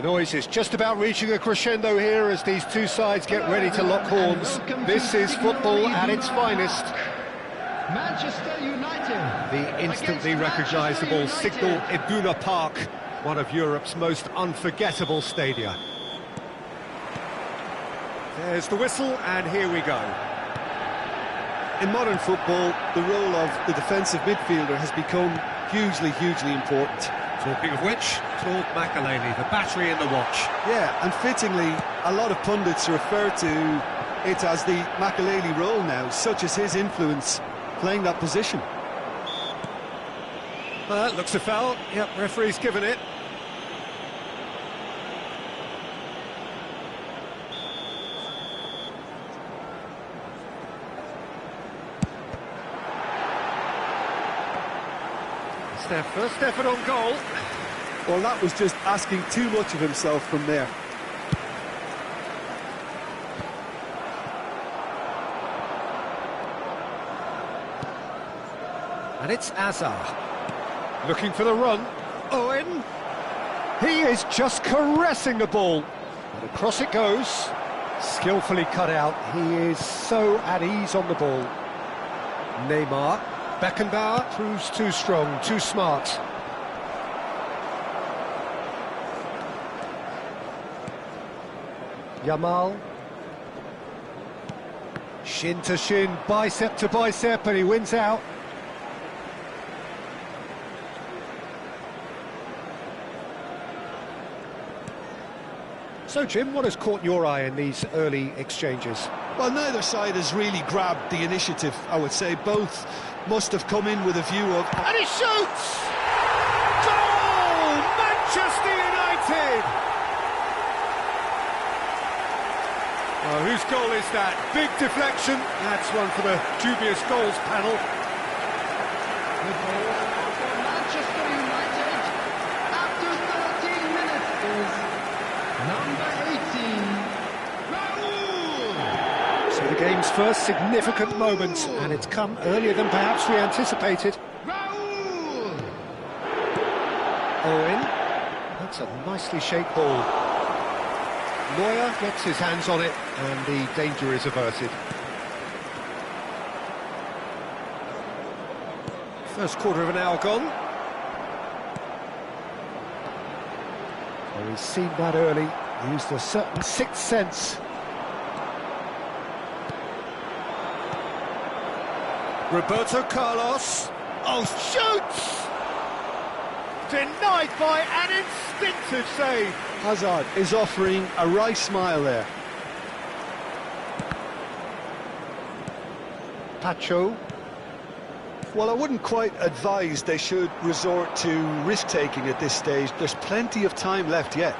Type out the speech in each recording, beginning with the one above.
noise is just about reaching a crescendo here as these two sides get ready to lock horns. This is football at its finest. Manchester United. The instantly recognisable Signal Iduna Park, one of Europe's most unforgettable stadia. There's the whistle, and here we go. In modern football, the role of the defensive midfielder has become hugely important. Talking of which, Claude Makelele, the battery in the watch. Yeah, and fittingly, a lot of pundits refer to it as the Makelele role now, such as his influence playing that position. Well, that looks a foul. Yep, referee's given it. It's their first effort on goal. Well, that was just asking too much of himself from there. And it's Azar. Looking for the run. Owen. He is just caressing the ball. And across it goes. Skillfully cut out. He is so at ease on the ball. Neymar. Beckenbauer proves too strong, too smart. Yamal. Shin to shin, bicep to bicep, and he wins out. So, Jim, what has caught your eye in these early exchanges? Well, neither side has really grabbed the initiative, I would say. Both must have come in with a view of... And he shoots! Goal! Manchester United! Oh, whose goal is that? Big deflection. That's one for the dubious goals panel. The goal for Manchester United after 13 minutes is number 18, Raul! So the game's first significant moment, and it's come earlier than perhaps we anticipated. Raul! Owen. That's a nicely shaped ball. Neuer gets his hands on it, and the danger is averted. First quarter of an hour gone. Well, he's seen that early, used a certain sixth sense. Roberto Carlos. Oh, shoots! Denied by an instinctive save. Hazard is offering a wry smile there. Pacho. Well, I wouldn't quite advise they should resort to risk-taking at this stage. There's plenty of time left yet.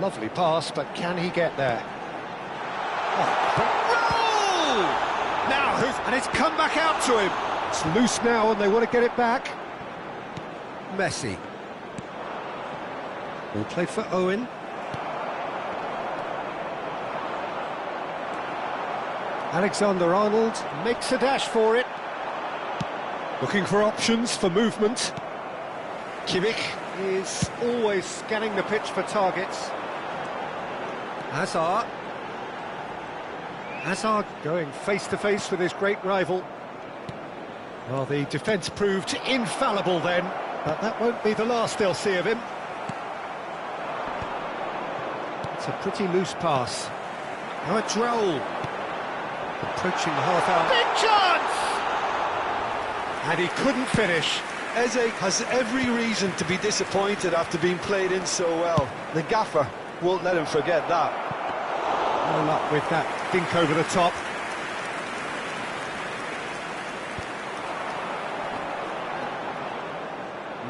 Lovely pass, but can he get there? Oh, now, and it's come back out to him. It's loose now, and they want to get it back. Messi. Ball played for Owen. Alexander-Arnold makes a dash for it. Looking for options for movement. Kimmich is always scanning the pitch for targets. Hazard. Hazard going face-to-face with his great rival. Well, the defence proved infallible then, but that won't be the last they'll see of him. It's a pretty loose pass. Now it's Raul. Approaching the half-hour. Big chance! And he couldn't finish. Eze has every reason to be disappointed after being played in so well. The gaffer won't let him forget that. No luck with that dink over the top.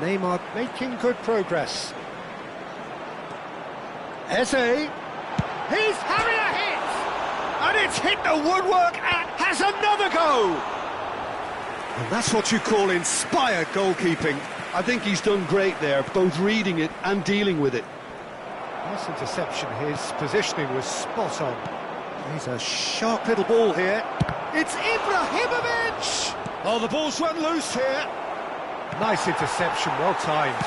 Neymar making good progress. Eze. He's having a hit! And it's hit the woodwork and has another go! And that's what you call inspired goalkeeping. I think he's done great there, both reading it and dealing with it. Nice interception, his positioning was spot on. He's a sharp little ball here. It's Ibrahimovic! Oh, the ball's run loose here. Nice interception, well timed.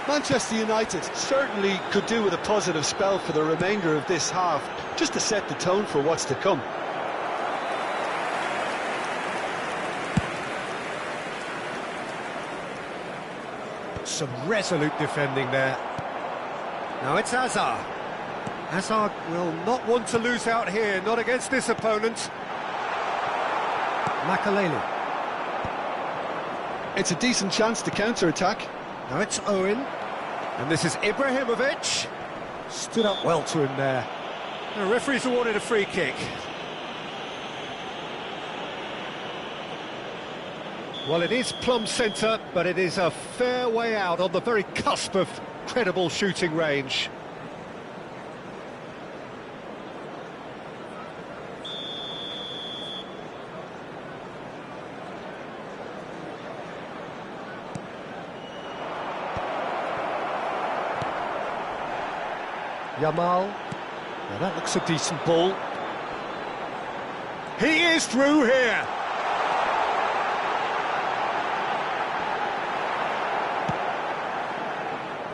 Manchester United certainly could do with a positive spell for the remainder of this half, just to set the tone for what's to come. Some resolute defending there. Now it's Hazard. Hazard will not want to lose out here, not against this opponent. Makaleli. It's a decent chance to counter-attack. Now it's Owen. And this is Ibrahimovic. Stood up well to him there. The referee's awarded a free kick. Well, it is plumb centre, but it is a fair way out on the very cusp of credible shooting range. Yamal. Now that looks a decent ball. He is through here.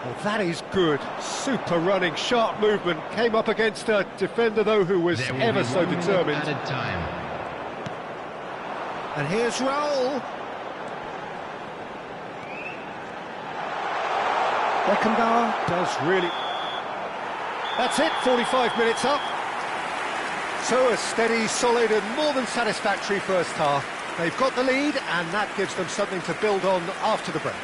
Well, that is good. Super running, sharp movement. Came up against a defender, though, who was ever so determined. Added time. And here's Raul. Beckenbauer does really... That's it, 45 minutes up. So a steady, solid and more than satisfactory first half. They've got the lead and that gives them something to build on after the break.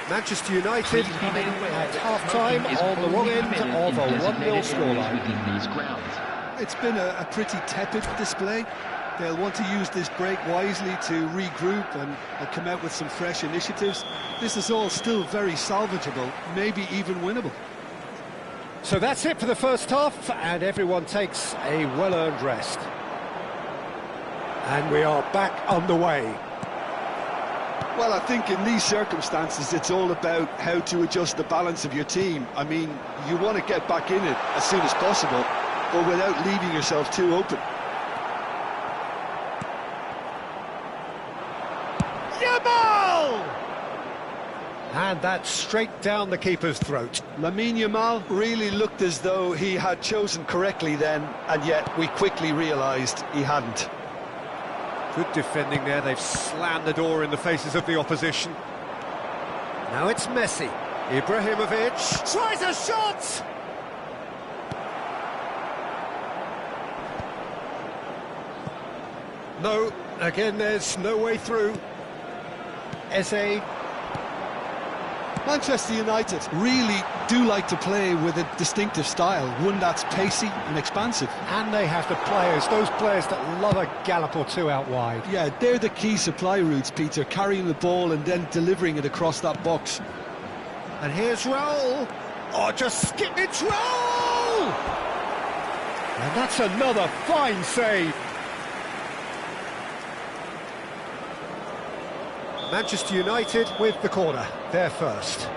Manchester United at half-time on the wrong end of a 1-0 scoreline. It's been a pretty tepid display. They'll want to use this break wisely to regroup and come out with some fresh initiatives. This is all still very salvageable, maybe even winnable. So that's it for the first half, and everyone takes a well-earned rest. And we are back underway. Well, I think in these circumstances, it's all about how to adjust the balance of your team. I mean, you want to get back in it as soon as possible, but without leaving yourself too open. Yamal! And that's straight down the keeper's throat. Lamine Yamal really looked as though he had chosen correctly then, and yet we quickly realised he hadn't. Good defending there, they've slammed the door in the faces of the opposition. Now it's Messi. Ibrahimovic tries a shot! No, again there's no way through. Eze. Manchester United really do like to play with a distinctive style, one that's pacey and expansive. And they have the players, those players that love a gallop or two out wide. Yeah, they're the key supply routes, Peter, carrying the ball and then delivering it across that box. And here's Raul. Oh, just skip it, Raul! And that's another fine save. Manchester United with the corner, they're first.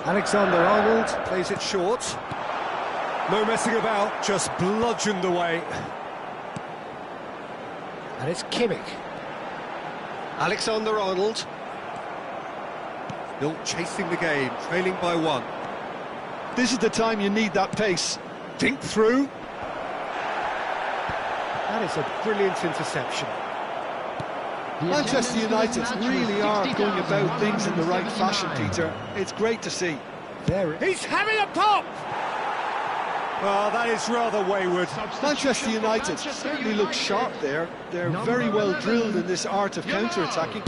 Alexander-Arnold plays it short. No messing about, just bludgeoned away. And it's Kimmich. Alexander-Arnold. Still chasing the game, trailing by 1. This is the time you need that pace. Dink through. That is a brilliant interception. Manchester United really are going about things in the right fashion, Peter. It's great to see. There he's having a pop! Well, that is rather wayward. Manchester United certainly look sharp there. They're very well drilled in this art of counter-attacking.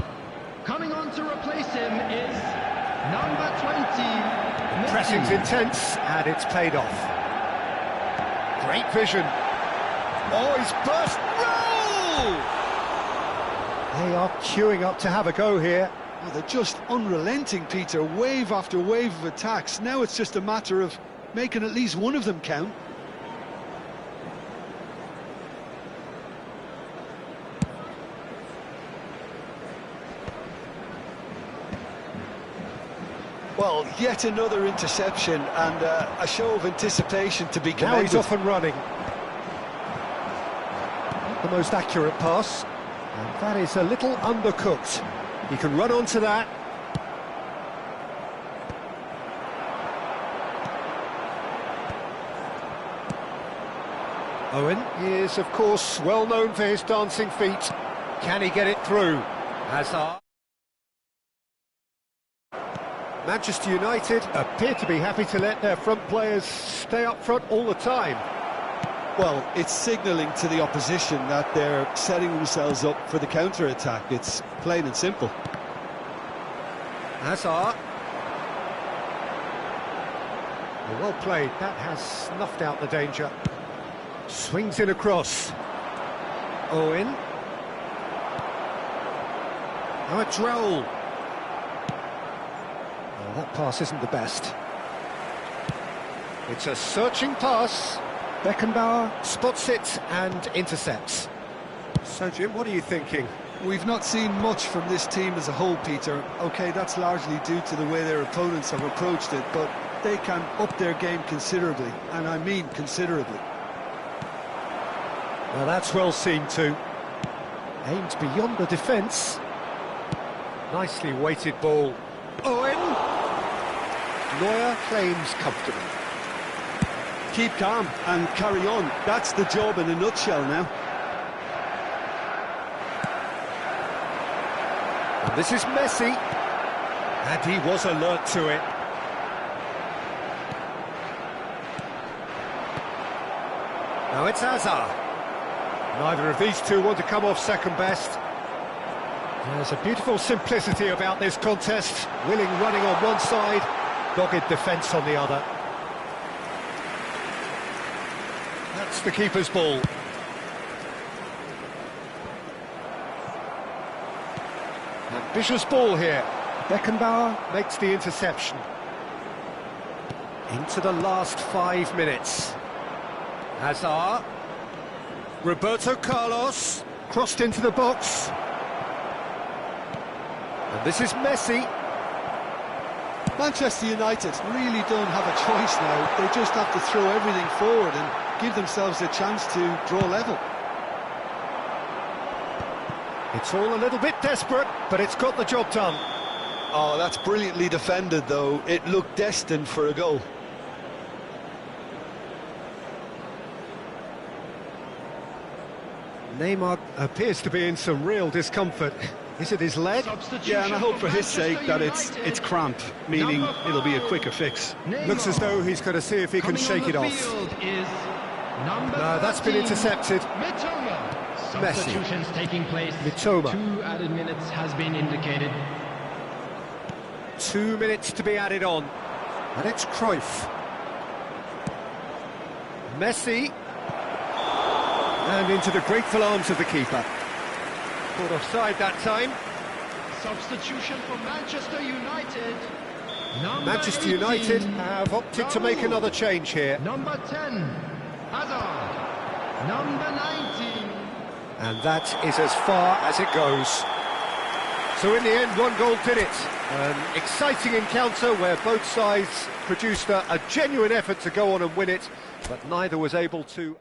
Coming on to replace him is number 20. Pressing's intense, and it's paid off. Great vision. Oh, he's burst. Roll! They are queuing up to have a go here. Well, they're just unrelenting, Peter. Wave after wave of attacks. Now it's just a matter of making at least one of them count. Well, yet another interception and a show of anticipation to be commended. Now he's off and running. Not the most accurate pass. And that is a little undercooked. He can run onto that. Owen is, of course, well known for his dancing feet. Can he get it through? Hazard. Manchester United appear to be happy to let their front players stay up front all the time. Well, it's signalling to the opposition that they're setting themselves up for the counter-attack. It's plain and simple. Hazard. Well played, that has snuffed out the danger. Swings in across. Owen. Now it's Raul. Oh, that pass isn't the best. It's a searching pass. Beckenbauer spots it and intercepts. So, Jim, what are you thinking? We've not seen much from this team as a whole, Peter. OK, that's largely due to the way their opponents have approached it, but they can up their game considerably, and I mean considerably. Well, that's well seen too. Aimed beyond the defence. Nicely weighted ball. Owen! Neuer claims comfortably. Keep calm and carry on. That's the job in a nutshell now. And this is Messi. And he was alert to it. Now it's Hazard. Neither of these two want to come off second best. There's a beautiful simplicity about this contest. Willing running on one side, dogged defence on the other. That's the keeper's ball. Ambitious ball here. Beckenbauer makes the interception. Into the last 5 minutes. Hazard. Roberto Carlos. Crossed into the box. And this is Messi. Manchester United really don't have a choice now. They just have to throw everything forward and give themselves a chance to draw level. It's all a little bit desperate, but it's got the job done. Oh, that's brilliantly defended, though. It looked destined for a goal. Neymar appears to be in some real discomfort. Is it his leg? Yeah, and I hope for his sake that it's cramp, meaning it'll be a quicker fix. Looks as though he's going to see if he can shake it off. No, that's been intercepted. Messi. Substitutions taking place. Mitoma. 2 added minutes has been indicated. 2 minutes to be added on. And it's Cruyff. Messi. And into the grateful arms of the keeper. Caught offside that time. Substitution for Manchester United. Manchester United have opted to make another change here. Number 10, Hazard. Number 19. And that is as far as it goes. So in the end, one goal did it. An exciting encounter where both sides produced a genuine effort to go on and win it, but neither was able to...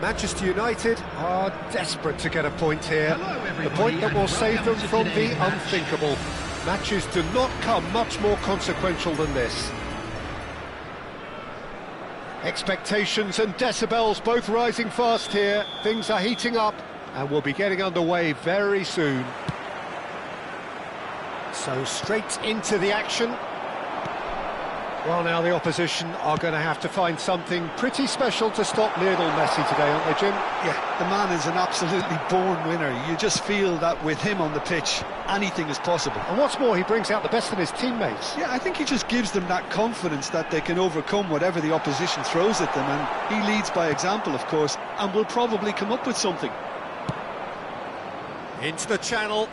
Manchester United are desperate to get a point here. Hello, The everybody, point that and will save them welcome to from the today's match. unthinkable. Matches do not come much more consequential than this. Expectations and decibels both rising fast here. Things are heating up and we'll be getting underway very soon. So straight into the action. Well, now the opposition are going to have to find something pretty special to stop Lionel Messi today, aren't they, Jim? Yeah, the man is an absolutely born winner. You just feel that with him on the pitch, anything is possible. And what's more, he brings out the best in his teammates. Yeah, I think he just gives them that confidence that they can overcome whatever the opposition throws at them, and he leads by example, of course, and will probably come up with something. Into the channel.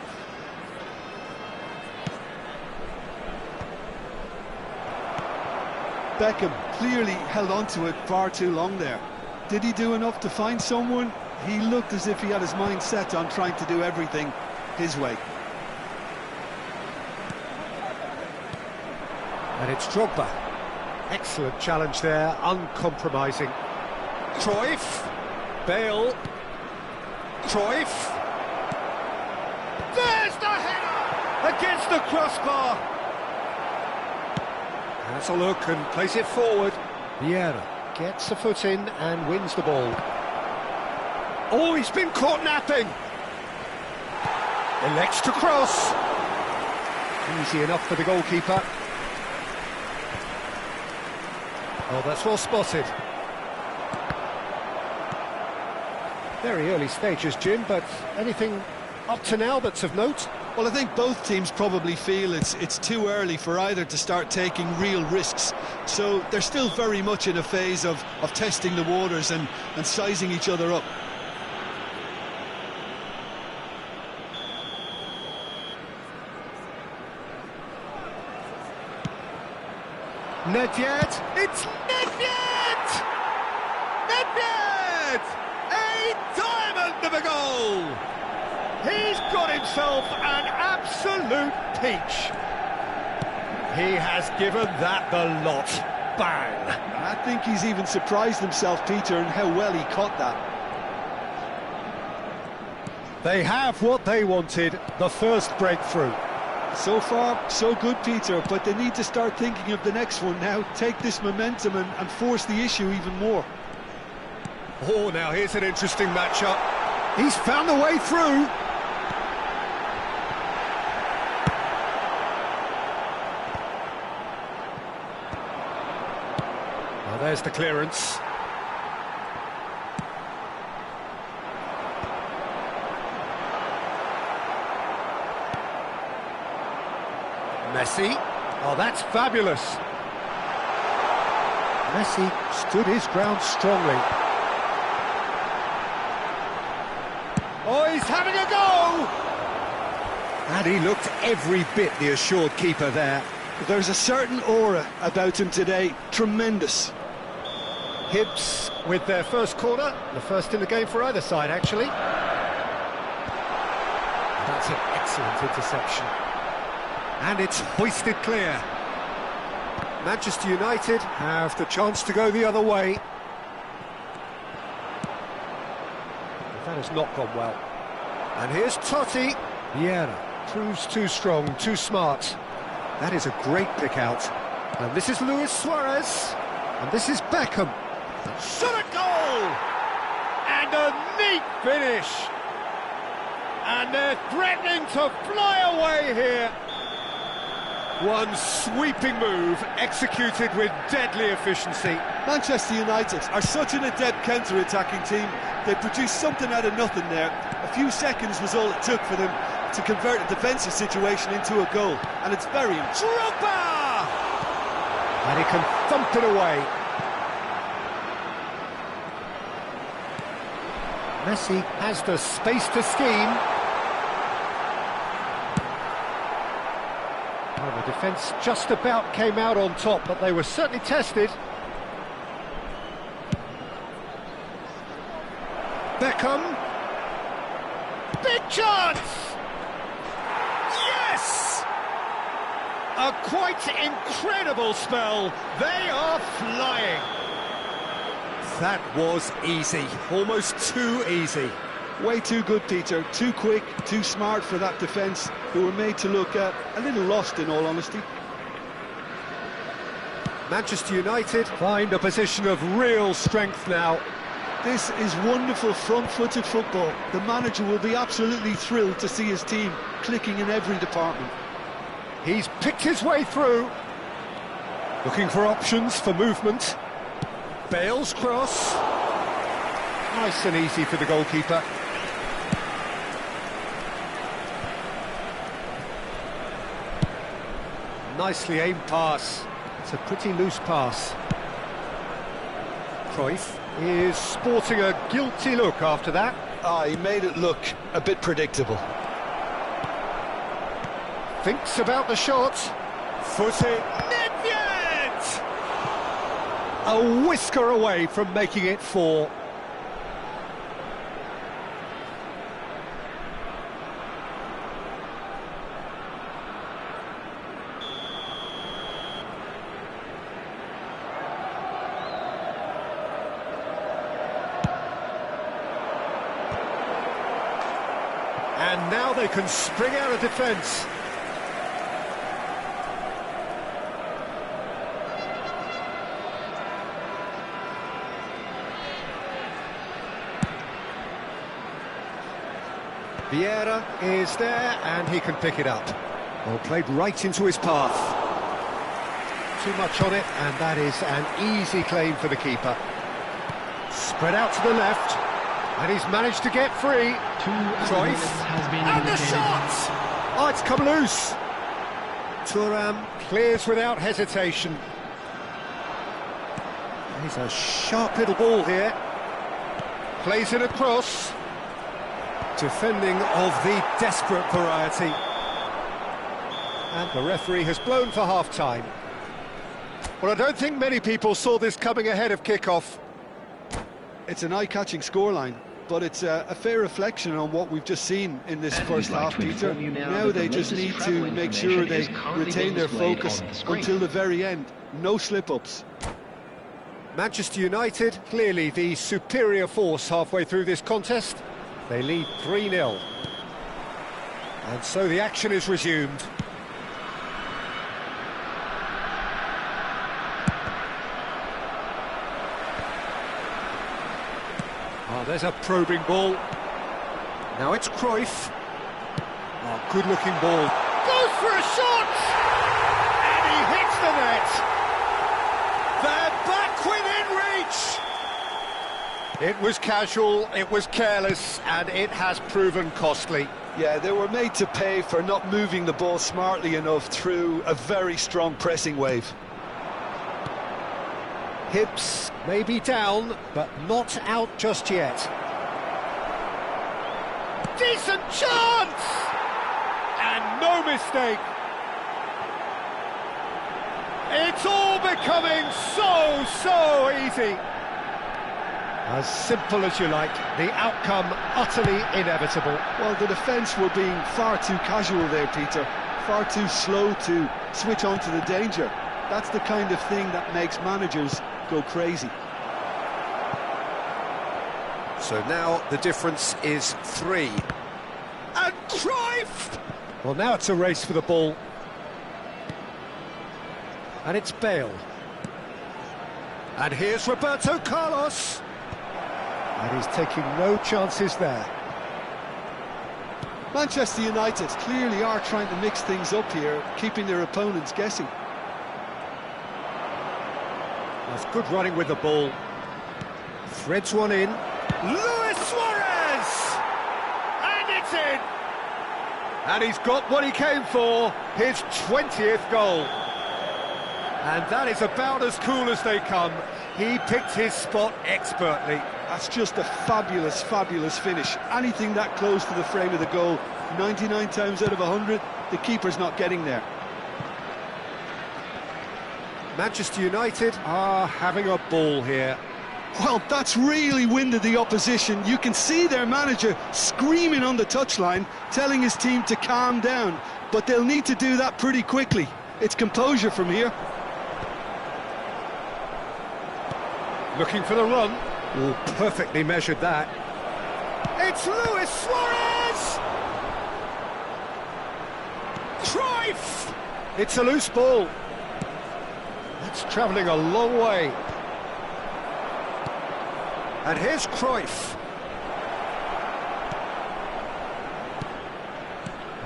Beckham clearly held on to it far too long there. Did he do enough to find someone? He looked as if he had his mind set on trying to do everything his way. And it's Drogba. Excellent challenge there, uncompromising. Cruyff. Bale. Cruyff. There's the header! Against the crossbar! Has a look and plays it forward. Vieira gets a foot in and wins the ball. Oh, he's been caught napping. Elects to cross. Easy enough for the goalkeeper. Oh, that's well spotted. Very early stages, Jim, but anything up to now that's of note? Well, I think both teams probably feel it's too early for either to start taking real risks. So they're still very much in a phase of testing the waters and sizing each other up. Nedved, it's Nedved! Nedved! A diamond of a goal! He's got himself an absolute peach. He has given that the lot. Bang! I think he's even surprised himself, Peter, in how well he caught that. They have what they wanted, the first breakthrough. So far, so good, Peter, but they need to start thinking of the next one now. Take this momentum and force the issue even more. Oh, now here's an interesting matchup. He's found a way through. Well, there's the clearance. Messi. Oh, that's fabulous. Messi stood his ground strongly. Oh, he's having a go! And he looked every bit the assured keeper there. There's a certain aura about him today. Tremendous. Hibs with their first corner, the first in the game for either side, actually. That's an excellent interception. And it's hoisted clear. Manchester United have the chance to go the other way. That has not gone well. And here's Totti. Vieira proves too strong, too smart. That is a great pick out. And this is Luis Suarez. And this is Beckham. Shot a goal! And a neat finish. And they're threatening to fly away here. One sweeping move executed with deadly efficiency. Manchester United are such an adept counter-attacking team. They produced something out of nothing there. A few seconds was all it took for them to convert a defensive situation into a goal. And it's very impressive. Drogba! And he can thump it away. Messi has the space to scheme. Well, the defence just about came out on top, but they were certainly tested. Beckham. Big chance! Yes! A quite incredible spell. They are flying. That was easy, almost too easy. Way too good, Peter. Too quick, too smart for that defence, who were made to look a little lost, in all honesty. Manchester United find a position of real strength now. This is wonderful front-footed football. The manager will be absolutely thrilled to see his team clicking in every department. He's picked his way through. Looking for options for movement. Bale's cross. Nice and easy for the goalkeeper. Nicely aimed pass. It's a pretty loose pass. Cruyff is sporting a guilty look after that. He made it look a bit predictable. Thinks about the shot. Footed. Nedved! A whisker away from making it 4. And now they can spring out of defence. Vieira is there, and he can pick it up. Well, played right into his path. Too much on it, and that is an easy claim for the keeper. Spread out to the left, and he's managed to get free. Cruyff, and the shot! Oh, it's come loose. Thuram clears without hesitation. He's a sharp little ball here. Plays it across. Defending of the desperate variety. And the referee has blown for half-time. Well, I don't think many people saw this coming ahead of kick-off. It's an eye-catching scoreline, but it's a fair reflection on what we've just seen in this first half, Peter. Now they just need to make sure they retain their focus until the very end. No slip-ups. Manchester United, clearly the superior force halfway through this contest. They lead 3-0. And so the action is resumed. Oh, there's a probing ball. Now it's Cruyff. Oh, good-looking ball. Goes for a shot! And he hits the net. They're back within reach. It was casual, it was careless, and it has proven costly. Yeah, they were made to pay for not moving the ball smartly enough through a very strong pressing wave. Hips may be down, but not out just yet. Decent chance! And no mistake. It's all becoming so easy. As simple as you like, the outcome utterly inevitable. Well, the defence were being far too casual there, Peter. Far too slow to switch on to the danger. That's the kind of thing that makes managers go crazy. So now the difference is 3. And Cruyff! Well, now it's a race for the ball. And it's Bale. And here's Roberto Carlos. And he's taking no chances there. Manchester United clearly are trying to mix things up here, keeping their opponents guessing. That's good running with the ball. Threads one in. Luis Suarez! And it's in! And he's got what he came for, his 20th goal. And that is about as cool as they come. He picked his spot expertly. That's just a fabulous finish. Anything that close to the frame of the goal, 99 times out of 100, the keeper's not getting there. Manchester United are having a ball here. Well, that's really winded the opposition. You can see their manager screaming on the touchline, telling his team to calm down. But they'll need to do that pretty quickly. It's composure from here. Looking for the run. Oh, perfectly measured that. It's Luis Suarez! Cruyff! It's a loose ball. That's travelling a long way. And here's Cruyff.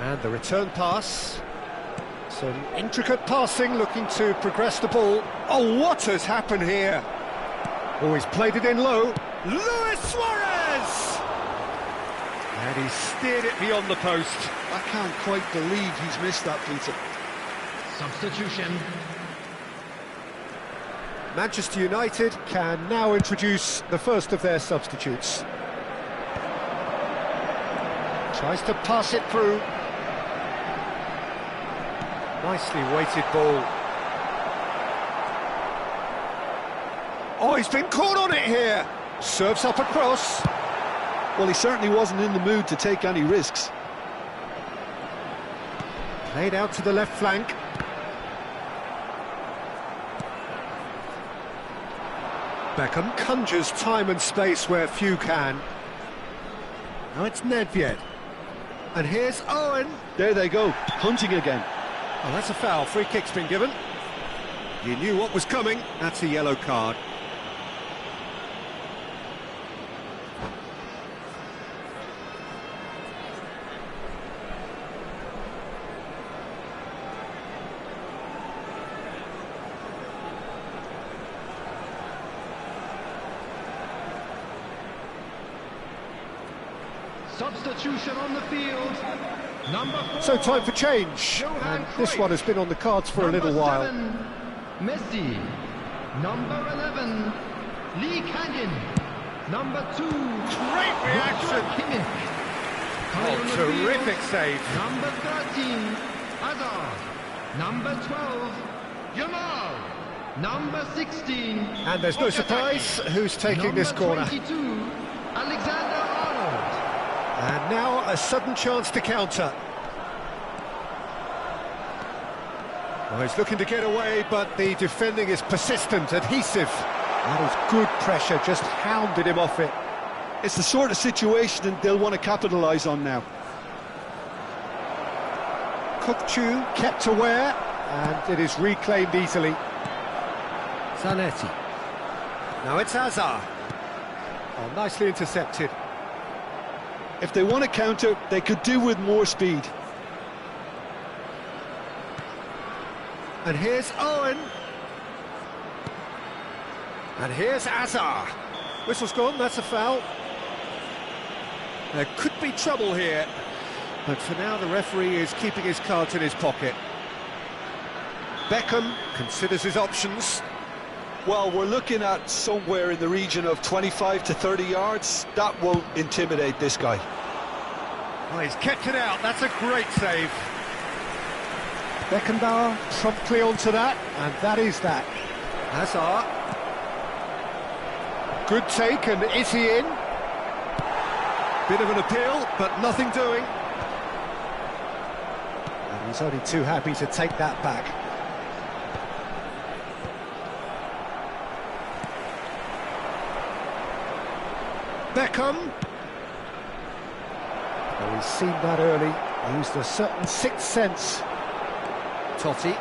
And the return pass. Some intricate passing, looking to progress the ball. Oh, what has happened here? Oh, he's played it in low. Luis Suarez! And he steered it beyond the post. I can't quite believe he's missed that, Peter. Substitution. Manchester United can now introduce the first of their substitutes. Tries to pass it through. Nicely weighted ball. Oh, he's been caught on it here. Serves up across. Well, he certainly wasn't in the mood to take any risks. Played out to the left flank. Beckham conjures time and space where few can. Now it's Nedved. And here's Owen. There they go, hunting again. Oh, that's a foul. Free kick's been given. You knew what was coming. That's a yellow card. Substitution on the field. Number 4. So time for change. And this one has been on the cards for a little while. 7, Messi. Number 11, Lee Canyon. Number 2, Great reaction. Kimmich. Oh, terrific save. Number 13, Hazard. Number 12, Jamal. Number 16. And there's no surprise who's taking this corner. Number 22, Alexander-Arnold. And now a sudden chance to counter. Well, he's looking to get away, but the defending is persistent, adhesive. That is good pressure, just hounded him off it. It's the sort of situation they'll want to capitalise on now. Kukçu kept aware, and it is reclaimed easily. Zanetti. Now it's Hazard. Oh, nicely intercepted. If they want to counter, they could do with more speed. And here's Owen. And here's Hazard. Whistle's gone, that's a foul. There could be trouble here. But for now, the referee is keeping his cards in his pocket. Beckham considers his options. Well, we're looking at somewhere in the region of 25 to 30 yards. That won't intimidate this guy. Oh, he's kept it out. That's a great save. Beckenbauer promptly onto that, and that is that. Hazard. Good take, and is he in? Bit of an appeal, but nothing doing. And he's only too happy to take that back. Beckham. Well, he's seen that early, used a certain sixth sense. Totti.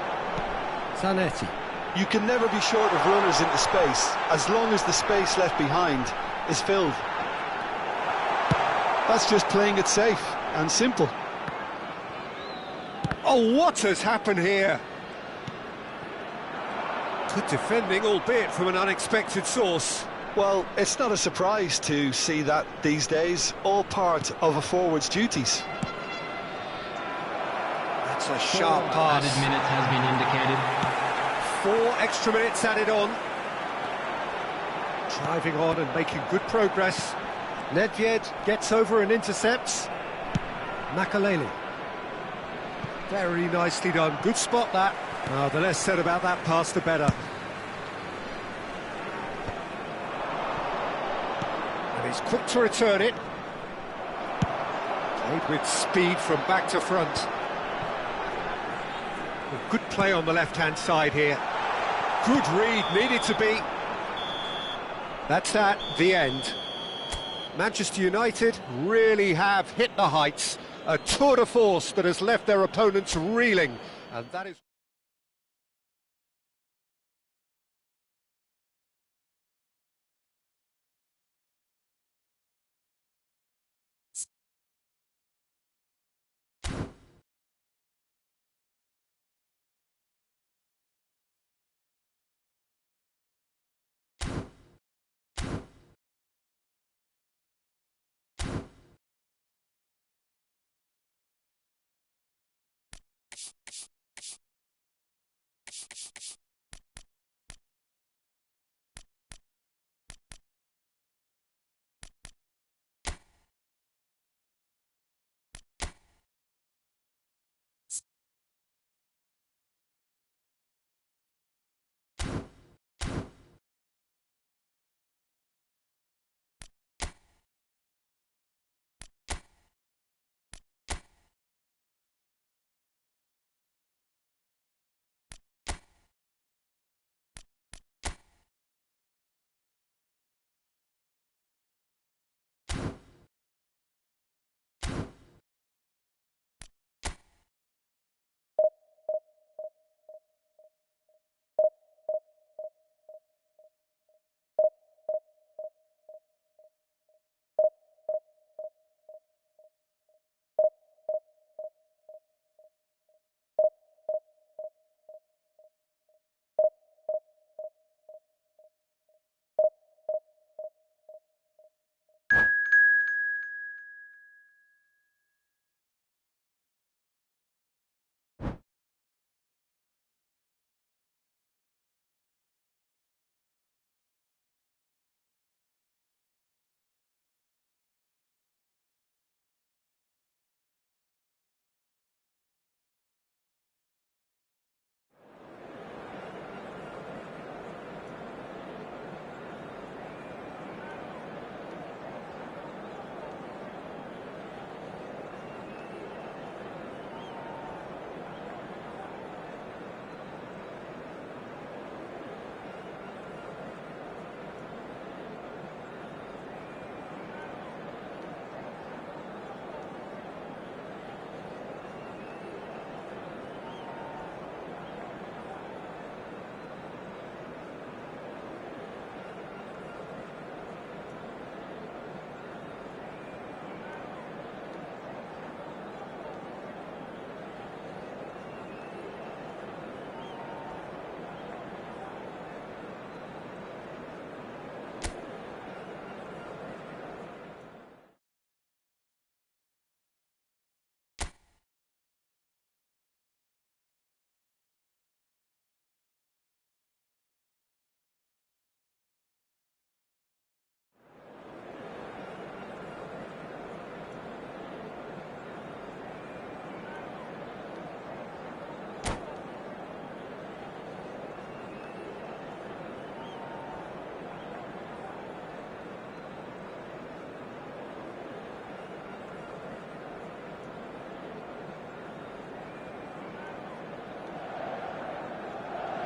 Zanetti. You can never be short of runners into space, as long as the space left behind is filled. That's just playing it safe and simple. Oh, what has happened here? Good defending, albeit from an unexpected source. Well, it's not a surprise to see that these days, all part of a forward's duties. That's a sharp pass. Added minute has been indicated. 4 extra minutes added on. Driving on and making good progress. Nedved gets over and intercepts. Makaleli. Very nicely done. Good spot, that. Oh, the less said about that pass, the better. And he's quick to return it. Played with speed from back to front. Good play on the left-hand side here. Good read, needed to be. That's that, the end. Manchester United really have hit the heights. A tour de force that has left their opponents reeling, and that is...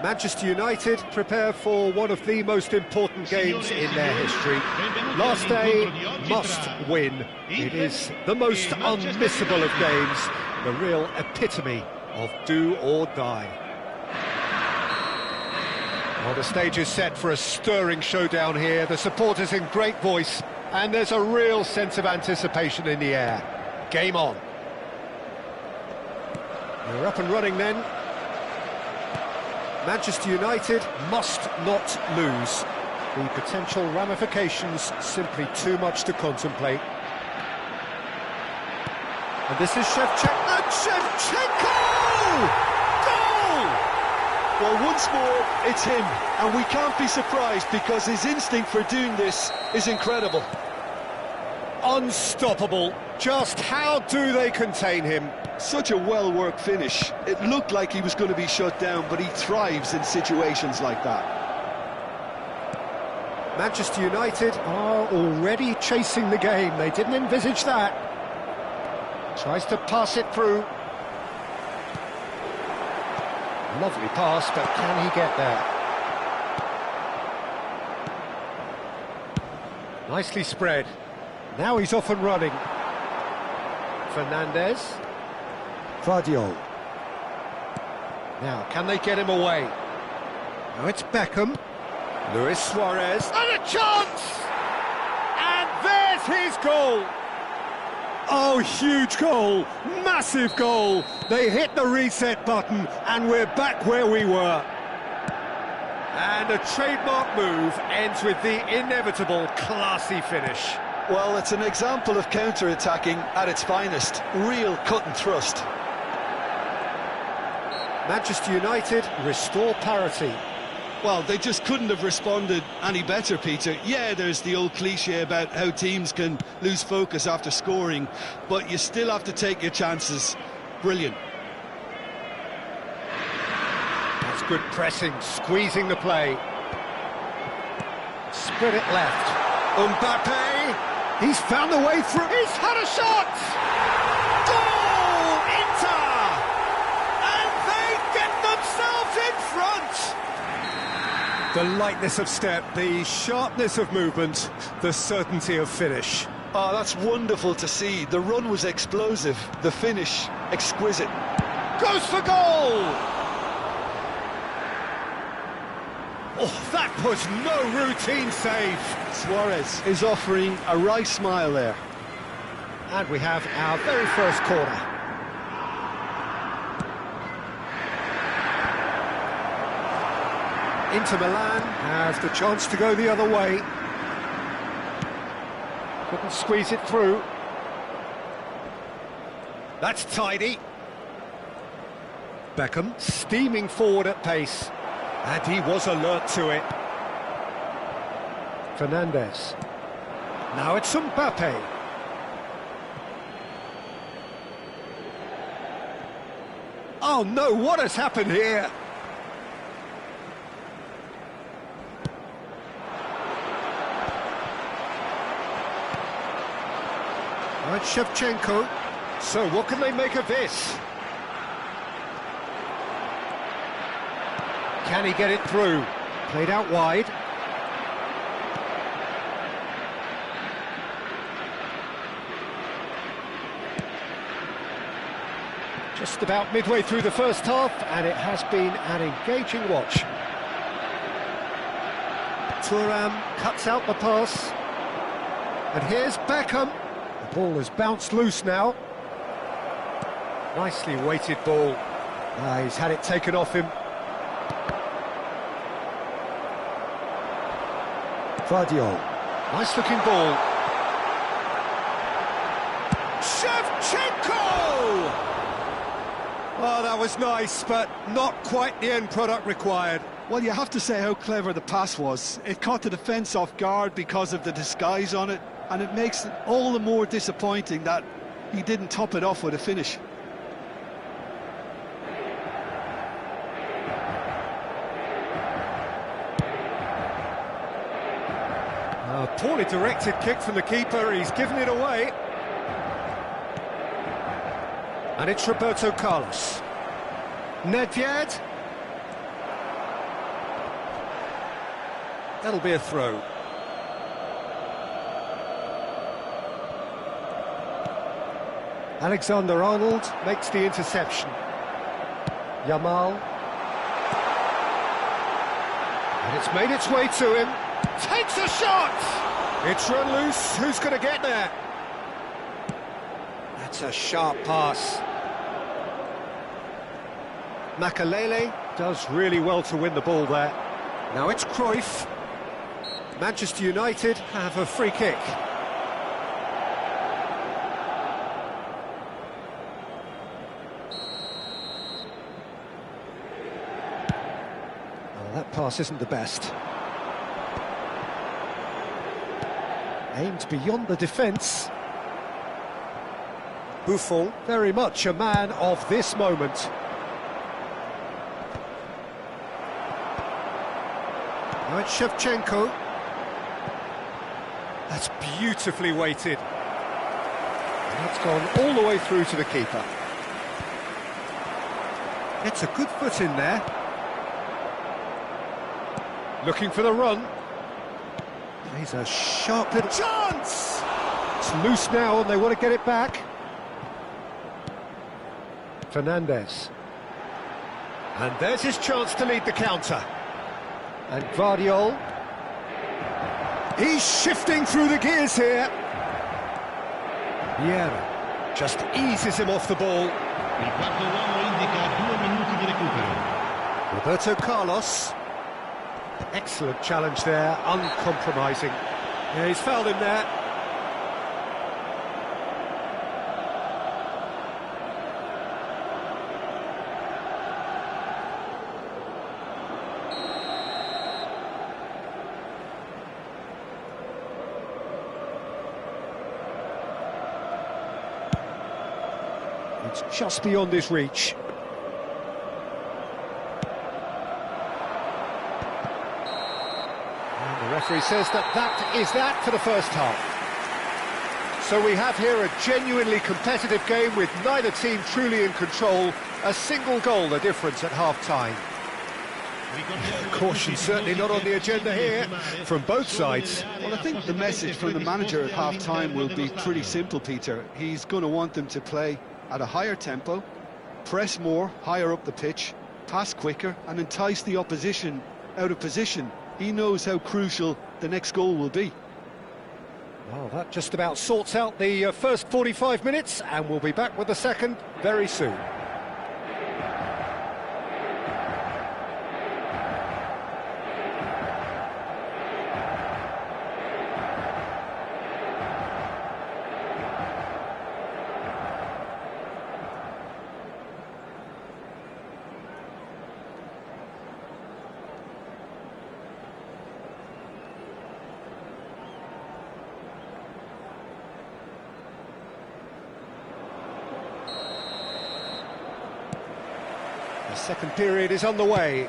Manchester United prepare for one of the most important games in their history. Last day, must win. It is the most unmissable of games, the real epitome of do or die. Well, the stage is set for a stirring showdown here. The supporters in great voice, and there's a real sense of anticipation in the air. Game on. We're up and running then. Manchester United must not lose. The potential ramifications simply too much to contemplate. And this is Shevchenko. And Shevchenko! Goal! Well, once more, it's him. And we can't be surprised because his instinct for doing this is incredible. Unstoppable. Just how do they contain him? Such a well-worked finish. It looked like he was going to be shut down, but he thrives in situations like that. Manchester United are already chasing the game. They didn't envisage that. Tries to pass it through. Lovely pass, but can he get there? Nicely spread. Now he's off and running. Fernandez. Vardiol. Now, can they get him away? Now it's Beckham. Luis Suarez. And a chance! And there's his goal! Oh, huge goal! Massive goal! They hit the reset button and we're back where we were. And a trademark move ends with the inevitable classy finish. Well, it's an example of counter-attacking at its finest. Real cut and thrust. Manchester United restore parity. Well, they just couldn't have responded any better, Peter. Yeah, there's the old cliche about how teams can lose focus after scoring, but you still have to take your chances. Brilliant. That's good pressing, squeezing the play. Spread it left. Mbappe, he's found a way through. He's had a shot! Goal! Inter! And they get themselves in front! The lightness of step, the sharpness of movement, the certainty of finish. Oh, that's wonderful to see. The run was explosive, the finish exquisite. Goes for goal! Oh, that was no routine save. Suarez is offering a wry smile there. And we have our very first corner. Inter Milan has the chance to go the other way. Couldn't squeeze it through. That's tidy. Beckham steaming forward at pace. And he was alert to it. Fernandez. Now it's Mbappe. Oh no, what has happened here? Now it's Shevchenko. So what can they make of this? Can he get it through? Played out wide. Just about midway through the first half, and it has been an engaging watch. Thuram cuts out the pass. And here's Beckham. The ball has bounced loose now. Nicely weighted ball. He's had it taken off him. Vardiol. Nice looking ball. Shevchenko! Oh, that was nice, but not quite the end product required. Well, you have to say how clever the pass was. It caught the defence off guard because of the disguise on it, and it makes it all the more disappointing that he didn't top it off with a finish. A poorly directed kick from the keeper, he's given it away. And it's Roberto Carlos. Nedved. That'll be a throw. Alexander-Arnold makes the interception. Yamal. And it's made its way to him. Takes a shot! It's run loose. Who's going to get there? That's a sharp pass. Makalele does really well to win the ball there. Now it's Cruyff. Manchester United have a free kick. Oh, that pass isn't the best. Aimed beyond the defence. Buffon, very much a man of this moment. Now it's Shevchenko. That's beautifully weighted. And that's gone all the way through to the keeper. It's a good foot in there. Looking for the run. He's a sharp little chance! It's loose now and they want to get it back. Fernandez. And there's his chance to lead the counter. And Guardiola. He's shifting through the gears here. Vieira just eases him off the ball. Il quarto uomo indica 2 minuti di recupero. Roberto Carlos. Excellent challenge there, uncompromising. Yeah, he's fouled him there. It's just beyond his reach. And the referee says that is that for the first half. So we have here a genuinely competitive game with neither team truly in control. A single goal the difference at half-time. Caution certainly not on the agenda here from both sides. Well, I think the message from the manager at half-time will be pretty simple, Peter. He's going to want them to play at a higher tempo, press more, higher up the pitch, pass quicker and entice the opposition out of position. He knows how crucial the next goal will be. Well, that just about sorts out the first 45 minutes, and we'll be back with the second very soon. The second period is on the way.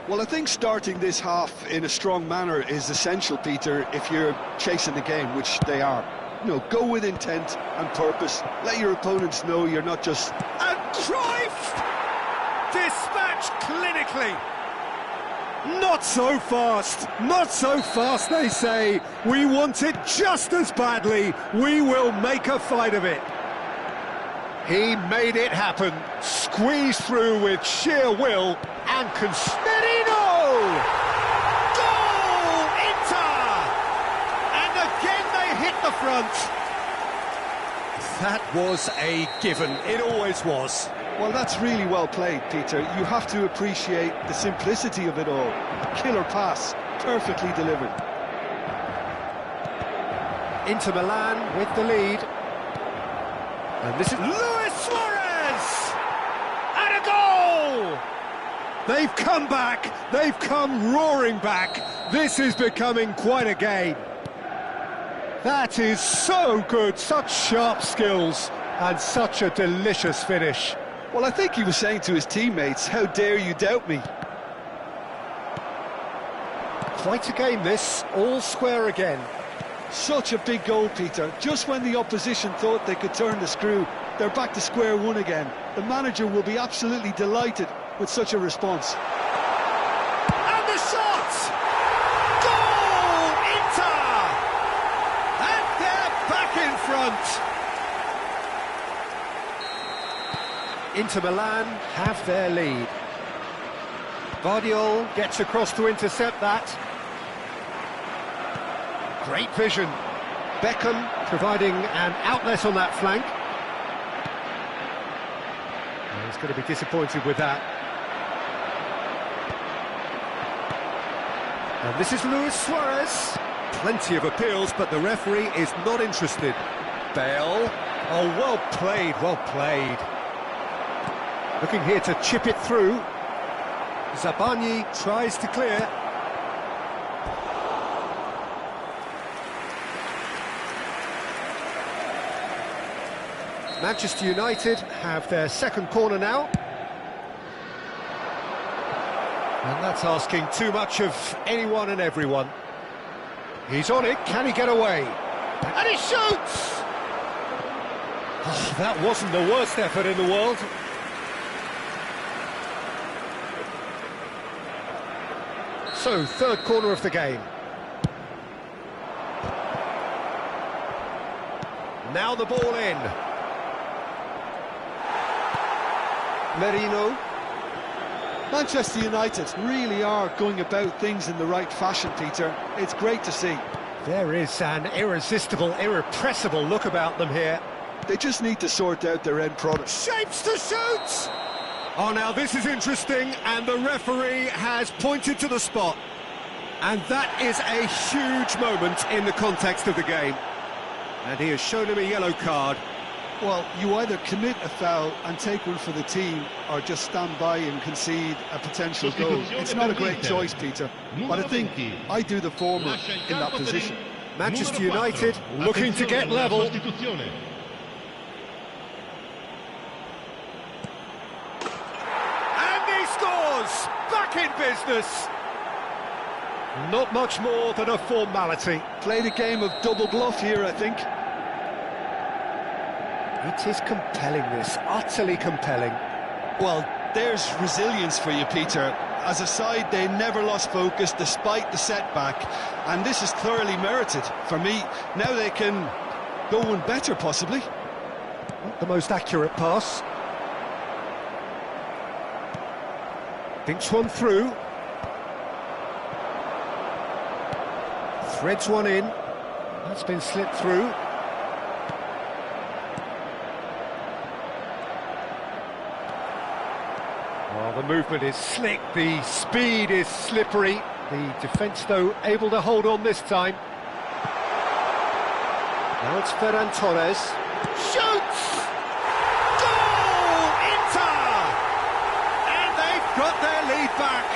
Well, I think starting this half in a strong manner is essential, Peter, if you're chasing the game, which they are. You know, go with intent and purpose. Let your opponents know you're not just... And Cruyff! Dispatched clinically! Not so fast! Not so fast, they say. We want it just as badly. We will make a fight of it. He made it happen, squeezed through with sheer will, and Medino! Goal! Inter! And again they hit the front. That was a given, it always was. Well, that's really well played, Peter. You have to appreciate the simplicity of it all. A killer pass, perfectly delivered. Inter Milan with the lead. And this is Luis Suarez! And a goal! They've come back, they've come roaring back. This is becoming quite a game. That is so good, such sharp skills, and such a delicious finish. Well, I think he was saying to his teammates, how dare you doubt me? Quite a game this, all square again. Such a big goal, Peter. Just when the opposition thought they could turn the screw, they're back to square one again. The manager will be absolutely delighted with such a response. And the shot! Goal! Inter! And they're back in front! Inter Milan have their lead. Guardiola gets across to intercept that. Great vision. Beckham providing an outlet on that flank. Well, he's going to be disappointed with that. And this is Luis Suarez. Plenty of appeals, but the referee is not interested. Bale. Oh, well played, well played. Looking here to chip it through. Zabani tries to clear. Manchester United have their second corner now. And that's asking too much of anyone and everyone. He's on it, can he get away? And he shoots! Oh, that wasn't the worst effort in the world. So, third corner of the game. Now the ball in. Merino. Manchester United really are going about things in the right fashion, Peter. It's great to see. There is an irresistible, irrepressible look about them here. They just need to sort out their end product. Shapes to shoot! Oh, now this is interesting, and the referee has pointed to the spot. And that is a huge moment in the context of the game. And he has shown him a yellow card. Well, you either commit a foul and take one for the team, or just stand by and concede a potential goal. It's not a great choice, Peter, but I think I do the former in that position. Manchester United looking to get level. And he scores! Back in business! Not much more than a formality. Played a game of double bluff here, I think. It is compelling, this, utterly compelling. Well, there's resilience for you, Peter. As a side, they never lost focus despite the setback, and this is thoroughly merited. For me, now they can go one better, possibly. Not the most accurate pass. Thinks one through. Threads one in. That's been slipped through. Well, the movement is slick, the speed is slippery. The defence, though, able to hold on this time. Now it's Ferran Torres. Shoots! Goal! Inter! And they've got their lead back.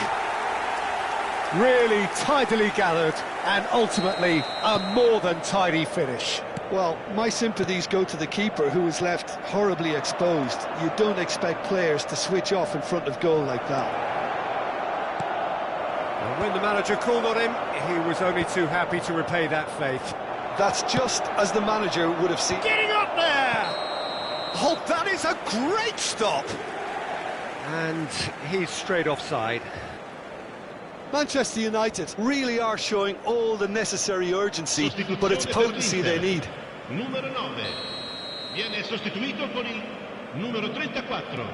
Really tidily gathered, and ultimately a more than tidy finish. Well, my sympathies go to the keeper, who was left horribly exposed. You don't expect players to switch off in front of goal like that. And when the manager called on him, he was only too happy to repay that faith. That's just as the manager would have seen. Getting up there! Oh, that is a great stop! And he's straight offside. Manchester United really are showing all the necessary urgency, but it's potency they need. Numero 9 viene sostituito con il numero 34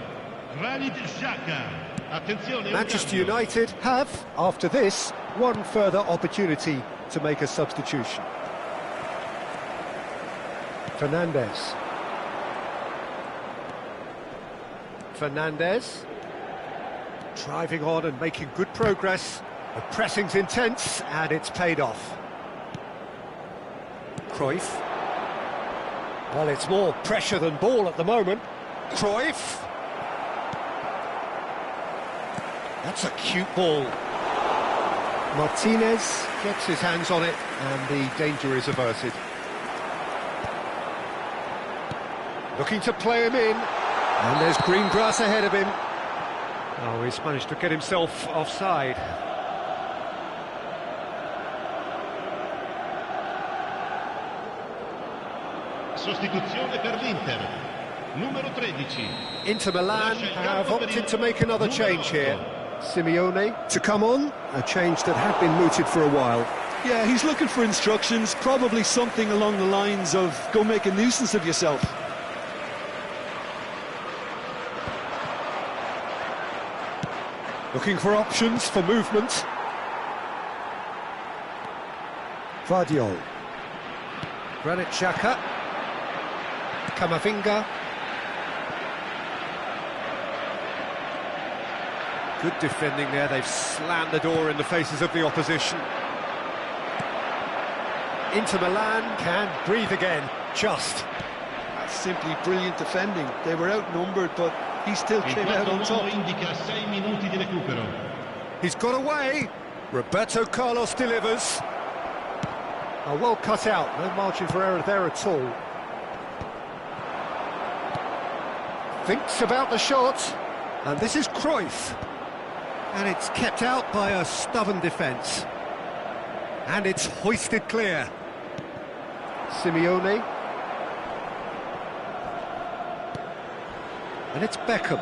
Granit Xhaka. Attenzione. Manchester United have, after this, one further opportunity to make a substitution. Fernandes. Driving on and making good progress. The pressing's intense, and it's paid off. Cruyff. Well, it's more pressure than ball at the moment. Cruyff. That's a cute ball. Martinez gets his hands on it, and the danger is averted. Looking to play him in, and there's green grass ahead of him. Oh, he's managed to get himself offside. Sostituzione per l'Inter. Numero 13. Inter Milan have opted to make another change here. Simeone to come on, a change that had been mooted for a while. Yeah, he's looking for instructions, probably something along the lines of go make a nuisance of yourself. Looking for options for movement. Vardiol. Granit Xhaka. Camavinga. Good defending there, they've slammed the door in the faces of the opposition. Inter Milan can breathe again, just. That's simply brilliant defending. They were outnumbered, but he still came out on top. He's got away. Roberto Carlos delivers. Oh, well cut out, no margin for error there at all. Thinks about the shot, and this is Cruyff. And it's kept out by a stubborn defence. And it's hoisted clear. Simeone. And it's Beckham.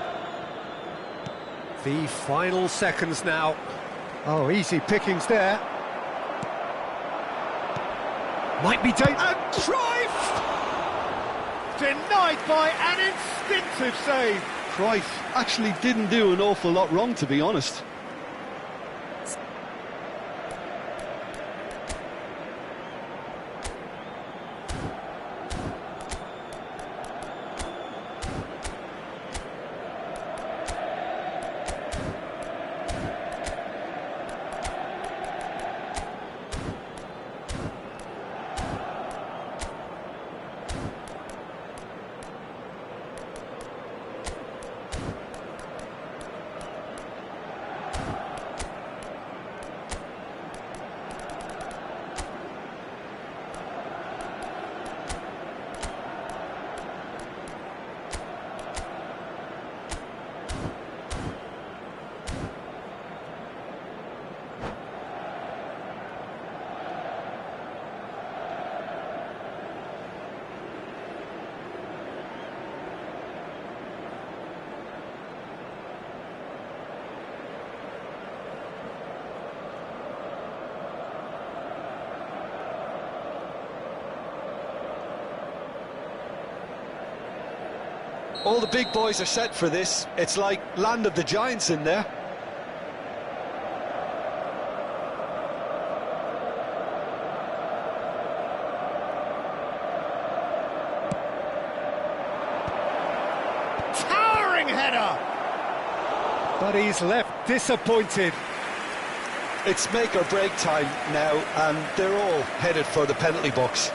The final seconds now. Oh, easy pickings there. Might be dangerous. And Cruyff! denied by an instinctive save. Cruyff actually didn't do an awful lot wrong, to be honest. All the big boys are set for this. It's like land of the giants in there. Towering header! But he's left disappointed. It's make or break time now, and they're all headed for the penalty box.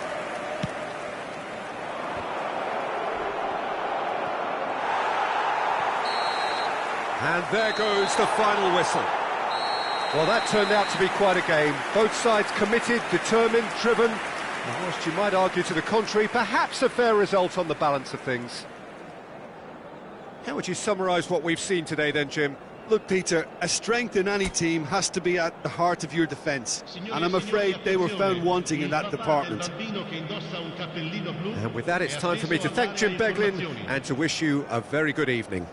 And there goes the final whistle. Well, that turned out to be quite a game. Both sides committed, determined, driven. And whilst you might argue to the contrary, perhaps a fair result on the balance of things. How would you summarise what we've seen today then, Jim? Look, Peter, a strength in any team has to be at the heart of your defence. And I'm afraid they were found wanting in that department. And with that, it's time for me to thank Jim Beglin and to wish you a very good evening.